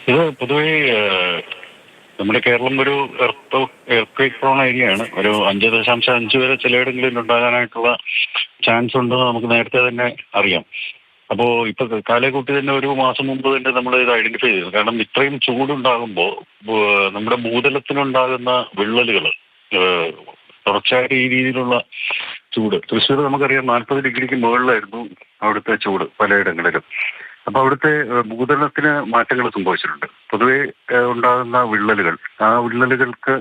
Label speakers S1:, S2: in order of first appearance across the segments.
S1: ഇത് പൊതുവേ നമ്മുടെ കേരളം ഒരു എർത്ത് പ്രോൺ ഏരിയയാണ്. ഒരു 5.5 വരെ ചിലയിടങ്ങളിൽ ഉണ്ടാകാനായിട്ടുള്ള ചാൻസ് ഉണ്ടെന്ന് നമുക്ക് നേരത്തെ തന്നെ അറിയാം. അപ്പോൾ ഇപ്പൊ കാലേക്കൂട്ടി തന്നെ ഒരു മാസം മുമ്പ് തന്നെ നമ്മൾ ഇത് ഐഡന്റിഫൈ ചെയ്തു. കാരണം ഇത്രയും ചൂടുണ്ടാകുമ്പോൾ നമ്മുടെ ഭൂതലത്തിനുണ്ടാകുന്ന വിള്ളലുകൾ തുടർച്ചയായിട്ട് ഈ രീതിയിലുള്ള ചൂട്, തൃശ്ശൂർ നമുക്കറിയാം 40 ഡിഗ്രിക്ക് മുകളിലായിരുന്നു അവിടുത്തെ ചൂട് പലയിടങ്ങളിലും. അപ്പൊ അവിടുത്തെ ഭൂതലത്തിന് മാറ്റങ്ങൾ സംഭവിച്ചിട്ടുണ്ട്. പൊതുവെ ഉണ്ടാകുന്ന വിള്ളലുകൾ, ആ വിള്ളലുകൾക്ക്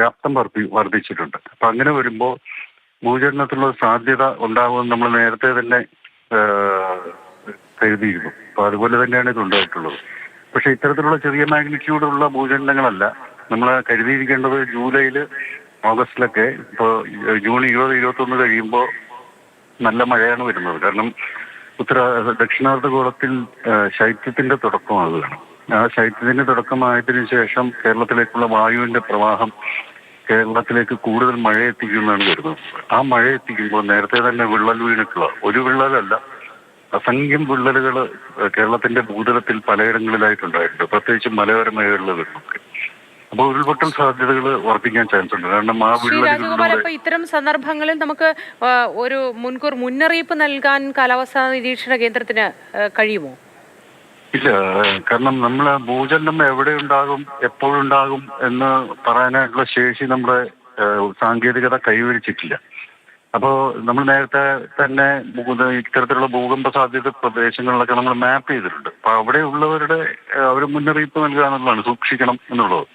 S1: വ്യാപ്തം വർദ്ധിച്ചിട്ടുണ്ട്. അപ്പൊ അങ്ങനെ വരുമ്പോൾ ഭൂചലനത്തിനുള്ള സാധ്യത ഉണ്ടാകുമെന്ന് നമ്മൾ നേരത്തെ തന്നെ കരുതിയിരുന്നു. അപ്പൊ അതുപോലെ തന്നെയാണ് ഇത് ഉണ്ടായിട്ടുള്ളത്. പക്ഷെ ഇത്തരത്തിലുള്ള ചെറിയ മാഗ്നിറ്റ്യൂഡുള്ള ഭൂചലനങ്ങളല്ല നമ്മൾ കരുതിയിരിക്കേണ്ടത്. ജൂലൈയിൽ, ഓഗസ്റ്റിലൊക്കെ ഇപ്പോൾ ജൂൺ 20-21 കഴിയുമ്പോൾ നല്ല മഴയാണ് വരുന്നത്. കാരണം ദക്ഷിണാർദ്ധഗോളത്തിൽ ശൈത്യത്തിന്റെ തുടക്കമാകുകയാണ്. ആ ശൈത്യത്തിന്റെ തുടക്കമായതിനു ശേഷം കേരളത്തിലേക്കുള്ള വായുവിന്റെ പ്രവാഹം കേരളത്തിലേക്ക് കൂടുതൽ മഴ എത്തിക്കുന്നതാണ് വരുന്നത്. ആ മഴ എത്തിക്കുമ്പോൾ നേരത്തെ തന്നെ വിള്ളൽ വീണിട്ടുള്ള ഒരു വിള്ളലല്ല, അസംഖ്യം വിള്ളലുകൾ കേരളത്തിന്റെ ഭൂതലത്തിൽ പലയിടങ്ങളിലായിട്ടുണ്ടായിട്ടുണ്ട്, പ്രത്യേകിച്ച് മലയോര മേഖലകളിലൊക്കെ. അപ്പോൾ ഉരുൾപൊട്ടൽ സാധ്യതകൾ വർദ്ധിക്കാൻ ചാൻസ് ഉണ്ട്. കാരണം ആ
S2: വിള്ളലുകളിലൂടെ ഇത്തരം സന്ദർഭങ്ങളിൽ നമുക്ക് ഒരു മുൻകൂർ മുന്നറിയിപ്പ് നൽകാൻ കാലാവസ്ഥാ നിരീക്ഷണ കേന്ദ്രത്തിന് കഴിയുമോ?
S1: ഇല്ല, കാരണം നമ്മൾ ഭൂചലനം എവിടെ ഉണ്ടാകും, എപ്പോഴുണ്ടാകും എന്ന് പറയാനായിട്ടുള്ള ശേഷി നമ്മുടെ സാങ്കേതികത കൈവരിച്ചിട്ടില്ല. അപ്പോൾ നമ്മൾ നേരത്തെ തന്നെ ഇത്തരത്തിലുള്ള ഭൂകമ്പ സാധ്യത പ്രദേശങ്ങളിലൊക്കെ നമ്മൾ മാപ്പ് ചെയ്തിട്ടുണ്ട്. അപ്പൊ അവിടെ ഉള്ളവരുടെ അവർ മുന്നറിയിപ്പ് നൽകുക എന്നുള്ളതാണ്, സൂക്ഷിക്കണം എന്നുള്ളത്.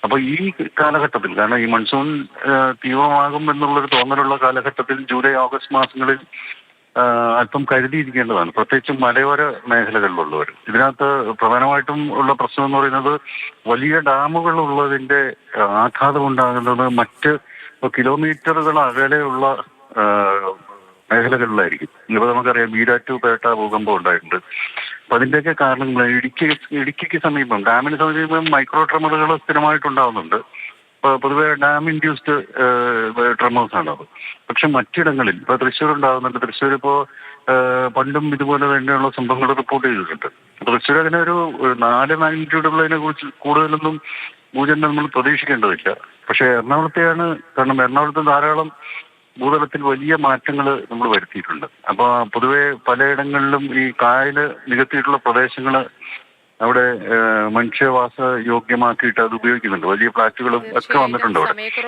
S1: അപ്പൊ ഈ കാലഘട്ടത്തിൽ, കാരണം ഈ മൺസൂൺ തീവ്രമാകും എന്നുള്ളൊരു തോന്നലുള്ള കാലഘട്ടത്തിൽ ജൂലൈ ഓഗസ്റ്റ് മാസങ്ങളിൽ അല്പം കരുതിയിരിക്കേണ്ടതാണ്, പ്രത്യേകിച്ചും മലയോര മേഖലകളിലുള്ളവർ. ഇതിനകത്ത് പ്രധാനമായിട്ടും ഉള്ള പ്രശ്നം എന്ന് പറയുന്നത് വലിയ ഡാമുകൾ ഉള്ളതിന്റെ ആഘാതം ഉണ്ടാകുന്നത് മറ്റ് കിലോമീറ്ററുകൾ അകലെയുള്ള മേഖലകളിലായിരിക്കും. ഇപ്പൊ നമുക്കറിയാം പേട്ട ഭൂകമ്പം ഉണ്ടായിട്ടുണ്ട്. അപ്പൊ അതിന്റെയൊക്കെ കാരണങ്ങൾ ഇടുക്കിക്ക് സമീപം, ഡാമിന് സമീപം മൈക്രോ ട്രെമറുകൾ സ്ഥിരമായിട്ടുണ്ടാവുന്നുണ്ട്. പൊതുവെ ഡാം ഇൻഡ്യൂസ്ഡ് ട്രെമേഴ്സ് ആണ് അത്. പക്ഷെ മറ്റിടങ്ങളിൽ ഇപ്പൊ തൃശ്ശൂർ ഉണ്ടാകുന്നുണ്ട്. തൃശ്ശൂർ ഇപ്പോ പണ്ടും ഇതുപോലെ തന്നെയുള്ള സംഭവങ്ങൾ റിപ്പോർട്ട് ചെയ്തിട്ടുണ്ട്. തൃശ്ശൂർ അങ്ങനെ ഒരു 4 മാഗ്നിറ്റ്യൂഡുള്ളതിനെ കുറിച്ച് കൂടുതലൊന്നും ഭൂചലനം നമ്മൾ പ്രതീക്ഷിക്കേണ്ടതില്ല. പക്ഷെ എറണാകുളത്തെയാണ്, കാരണം എറണാകുളത്ത് ധാരാളം ഭൂതലത്തിൽ വലിയ മാറ്റങ്ങൾ നമ്മൾ വരുത്തിയിട്ടുണ്ട്. അപ്പൊ പൊതുവെ പലയിടങ്ങളിലും ഈ കായല് നികത്തിയിട്ടുള്ള പ്രദേശങ്ങൾ അവിടെ മനുഷ്യവാസ യോഗ്യമാക്കിയിട്ട് അത് ഉപയോഗിക്കുന്നുണ്ട്. വലിയ ഫ്ലാറ്റുകളും ഒക്കെ വന്നിട്ടുണ്ട് അവിടെ.